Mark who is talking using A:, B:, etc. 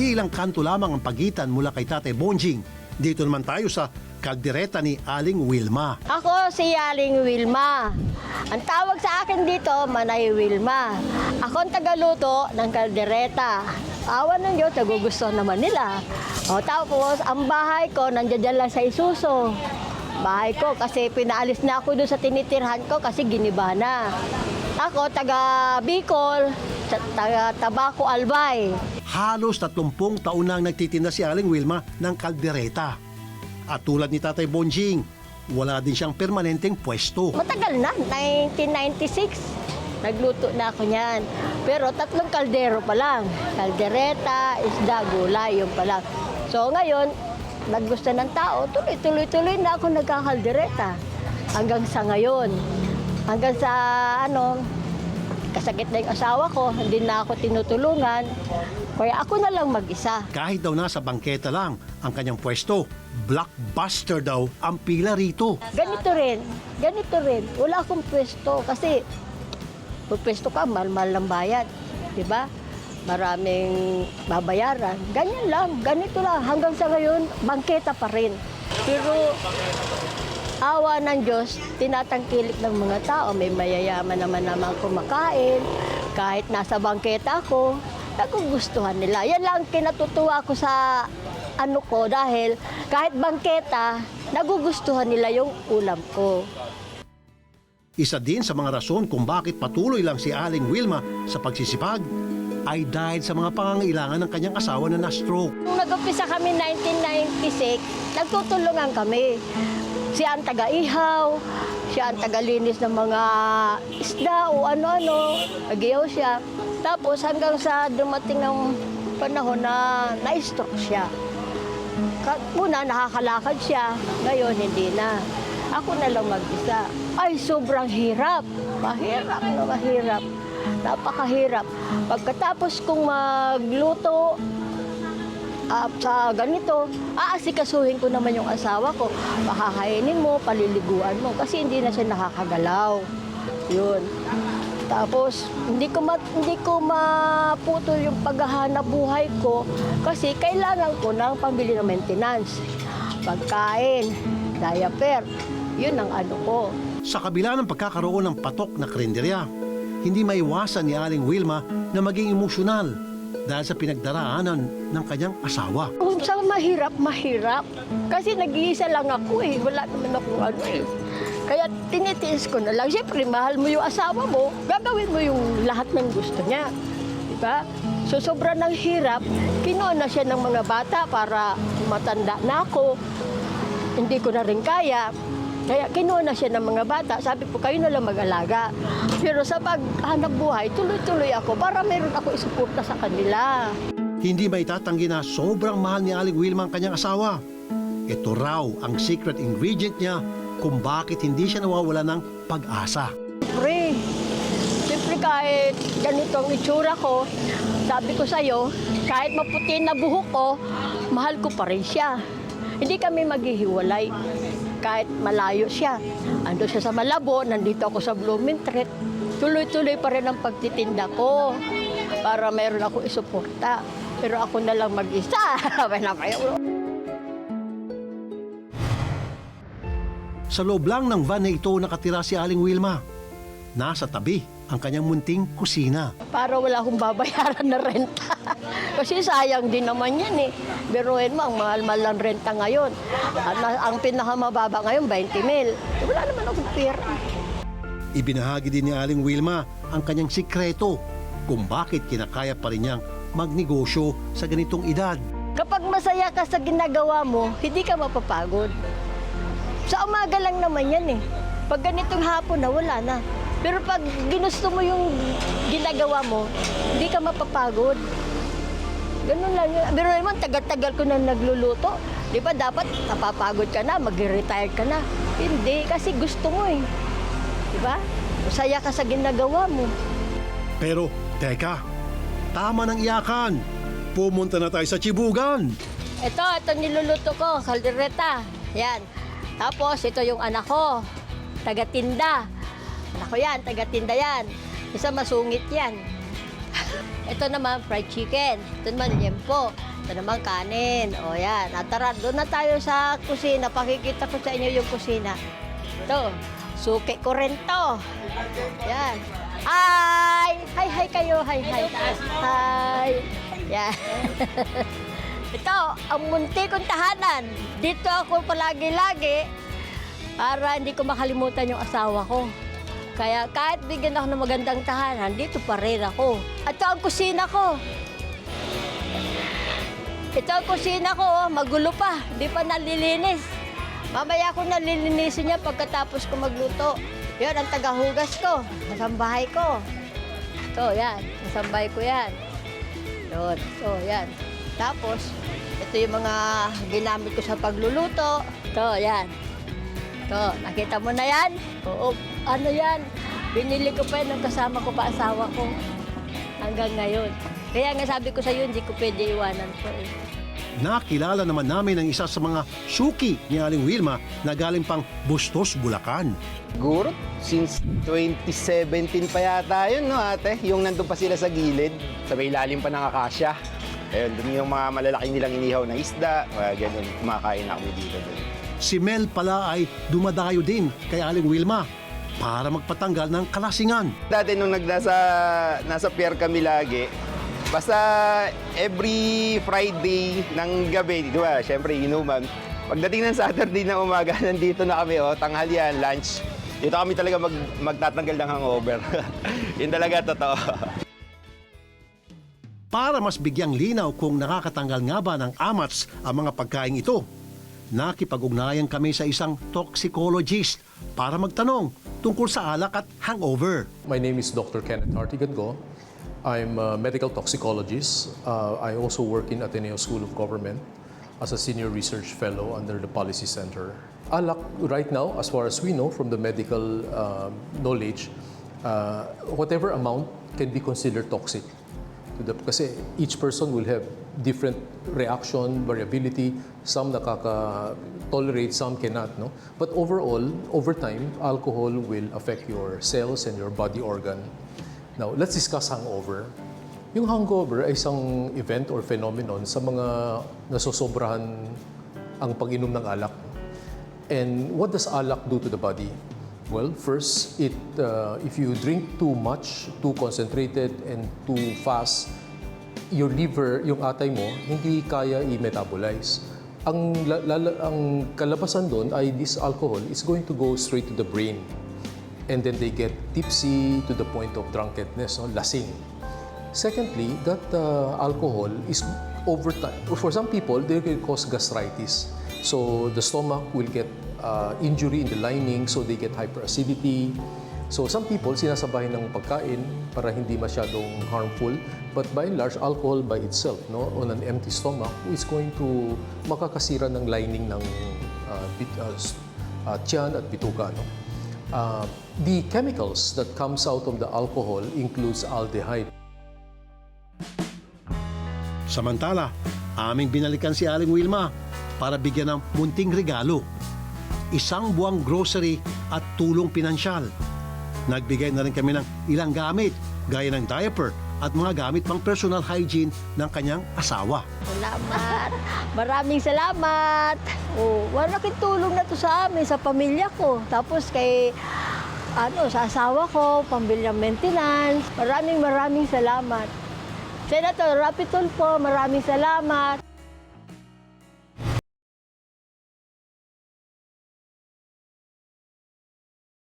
A: Ilang kanto lamang ang pagitan mula kay Tatay Bonjing. Dito naman tayo sa kaldereta ni Aling Wilma.
B: Ako si Aling Wilma. Ang tawag sa akin dito, Manay Wilma. Ako ang tagaluto ng kaldereta. Awa ng Diyos, nagugustuhan naman nila. O, tapos, ang bahay ko, nandiyan lang sa Isuso. Bahay ko, kasi pinaalis na ako doon sa tinitirhan ko kasi giniba na. Ako, taga Bicol, taga Tabaco, Albay.
A: Halos 30 taon na nagtitinda si Aling Wilma ng kaldereta. At tulad ni Tatay Bonjing, wala din siyang permanenteng pwesto.
B: Matagal na, 1996. Nagluto na ako niyan. Pero 3 kaldero pa lang. Kaldereta, isda, gulay, yun pa lang. So ngayon, naggusto ng tao, tuloy-tuloy na ako nagkakaldereta. Hanggang sa ngayon. Hanggang sa kasakit na yung asawa ko, hindi na ako tinutulungan. Kaya ako na lang mag-isa.
A: Kahit daw nasa bangketa lang ang kanyang pwesto, blockbuster daw ang pila rito.
B: Ganito rin. Wala akong pwesto kasi kung pwesto ka, mahal-mahal ng bayad. Diba? Maraming babayaran. Ganyan lang, ganito lang. Hanggang sa ngayon, bangketa pa rin. Pero awa ng Diyos, tinatangkilik ng mga tao. May mayayaman naman kumakain. Kahit nasa bangketa ako, nagugustuhan nila. Yan lang kinatutuwa ko sa ko dahil kahit bangketa, nagugustuhan nila yung ulam ko.
A: Isa din sa mga rason kung bakit patuloy lang si Aling Wilma sa pagsisipag ay dahil sa mga pangangailangan ng kanyang asawa na na-stroke.
B: Nung nag-umpisa kami 1996, nagtutulungan kami. Siya ang taga-ihaw, siya ang taga-linis ng mga isda o ano-ano, nag-ihaw siya. Tapos hanggang sa dumating ng panahon na na-stroke siya. Muna nakakalakad siya, ngayon hindi na. Ako na lang mag-isa. Ay, sobrang hirap. Mahirap. Napakahirap. Pagkatapos kong magluto sa ganito, aasikasuhin ko naman yung asawa ko. Pakakainin mo, paliliguan mo, kasi hindi na siya nakakagalaw. Yun. Tapos, hindi ko maputol yung paghahanap buhay ko kasi kailangan ko ng pambili ng maintenance. Pagkain, diaper, yun ang ko.
A: Sa kabila ng pagkakaroon ng patok na karinderya, hindi maiwasan ni Aling Wilma na maging emosyonal dahil sa pinagdaraanan ng kanyang asawa.
B: Kung saan mahirap. Kasi nag-iisa lang ako wala naman akong Kaya tinitiis ko na lang. Siyempre, mahal mo yung asawa mo, gagawin mo yung lahat ng gusto niya. Diba? So, sobra ng hirap, kinuha na siya ng mga bata para matanda na ako. Hindi ko na rin kaya. Kaya kinuha na siya ng mga bata. Sabi ko, kayo na lang mag-alaga. Pero sa paghanap buhay, tuloy-tuloy ako para meron ako isuporta sa kanila.
A: Hindi maitatanggi na sobrang mahal ni Aling Wilma ang kanyang asawa. Ito raw ang secret ingredient niya kung bakit hindi siya nawawala ng pag-asa.
B: Siyempre kahit ganito ang itsura ko, sabi ko sa'yo, kahit maputi na buhok ko, mahal ko pa rin siya. Hindi kami maghihiwalay kahit malayo siya. Ando siya sa Malabo, nandito ako sa Blooming Street. Tuloy-tuloy pa rin ang pagtitinda ko para mayroon ako isuporta. Pero ako na lang mag-isa.
A: Sa loob lang ng van na ito nakatira si Aling Wilma. Nasa tabi ang kanyang munting kusina.
B: Para wala akong babayaran na renta. Kasi sayang din naman yan Biruin mo, ang mahal-mahal ng renta ngayon. Ang pinakamababa ngayon, 20,000. Wala naman akong pera.
A: Ibinahagi din ni Aling Wilma ang kanyang sikreto kung bakit kinakaya pa rin niyang magnegosyo sa ganitong edad.
B: Kapag masaya ka sa ginagawa mo, hindi ka mapapagod. Sa umaga lang naman yan Pag ganitong hapon na, wala na. Pero pag ginusto mo yung ginagawa mo, hindi ka mapapagod. Ganun lang yun. Pero naman, tagal-tagal ko na nagluluto. Di ba dapat napapagod ka na, mag-retire ka na. Hindi, kasi gusto mo Di ba? Masaya ka sa ginagawa mo.
A: Pero, teka, tama ng iyakan. Pumunta na tayo sa Chibugan.
B: Ito niluluto ko, kaldereta. Yan. Tapos, ito yung anak ko, taga-tinda. Anak ko yan, taga-tinda yan. Isa masungit yan. Ito naman, fried chicken. Ito naman, liempo. Ito naman, kanin. O yan. At tara, doon na tayo sa kusina. Pakikita ko sa inyo yung kusina. Ito, suki ko rin to. Yan. Hi! Hi kayo. Hi. Hi. Yan. Ito, ang munti kong tahanan. Dito ako palagi-lagi para hindi ko makalimutan yung asawa ko. Kaya kahit bigyan ako ng magandang tahanan, dito pa rin ako. Ito ang kusina ko. Ito ang kusina ko, magulo pa. Di pa nalilinis. Mamaya ko nalilinisin niya pagkatapos ko magluto. Yan ang tagahugas ko. Masambahay ko. Ito, yan. Masambahay ko yan. Yun. So, yan. Tapos, ito yung mga ginamit ko sa pagluluto. Ito, yan. Ito, nakita mo na yan? Oo. Ano yan? Binili ko pa yan nung kasama ko pa asawa ko. Hanggang ngayon. Kaya nga sabi ko sa iyo, hindi ko pwede iwanan ko eh.
A: Nakilala naman namin ang isa sa mga suki ni Aling Wilma na galing pang Bustos, Bulacan.
C: Siguro, since 2017 pa yata yun, no ate? Yung nandun pa sila sa gilid, sa may ilalim pa ng akasya. Ayun, dun yung mga malalaking nilang inihaw na isda, ganun, kumakain na kami dito dun.
A: Si Mel pala ay dumadayo din kay Aling Wilma para magpatanggal ng kalasingan.
C: Dati nung nasa pier kami lagi, basta every Friday ng gabi, di ba, syempre inuman. Pagdating ng Saturday na umaga, nandito na kami, tanghalian, lunch. Dito kami talaga magtatanggal ng hangover. Yun talaga totoo.
A: Para mas bigyang linaw kung nakakatanggal nga ba ng amats ang mga pagkain ito, nakipag-ugnayan kami sa isang toxicologist para magtanong tungkol sa alak at hangover.
D: My name is Dr. Kenneth Artigango. I'm a medical toxicologist. I also work in Ateneo School of Government as a senior research fellow under the Policy Center. Alak, right now, as far as we know from the medical knowledge, whatever amount can be considered toxic. Kasi each person will have different reaction, variability. Some nakaka-tolerate, some cannot. No? But overall, over time, alcohol will affect your cells and your body organ. Now, let's discuss hangover. Yung hangover ay isang event or phenomenon sa mga nasosobrahan ang pag-inom ng alak. And what does alak do to the body? Well, first, if you drink too much, too concentrated, and too fast, your liver, yung atay mo, hindi kaya i-metabolize. Ang kalabasan doon ay this alcohol is going to go straight to the brain. And then they get tipsy to the point of drunkenness, no? Lasing. Secondly, that alcohol is over time. For some people, they can cause gastritis. So the stomach will get injury in the lining, so they get hyperacidity. So some people, sinasabayan ng pagkain para hindi masyadong harmful. But by and large, alcohol by itself, no, on an empty stomach, is going to makakasira ng lining ng tiyan at bituka. No? The chemicals that comes out of the alcohol includes aldehyde.
A: Samantala, aming binalikan si Aling Wilma para bigyan ng munting regalo. Isang buwang grocery at tulong pinansyal. Nagbigay na rin kami ng ilang gamit, gaya ng diaper at mga gamit pang personal hygiene ng kanyang asawa.
B: Salamat. Maraming salamat. Malaking tulong na to sa amin, sa pamilya ko. Tapos kay sa asawa ko, pambilyang maintenance. Maraming salamat. Senator Rapi Tulfo, maraming salamat.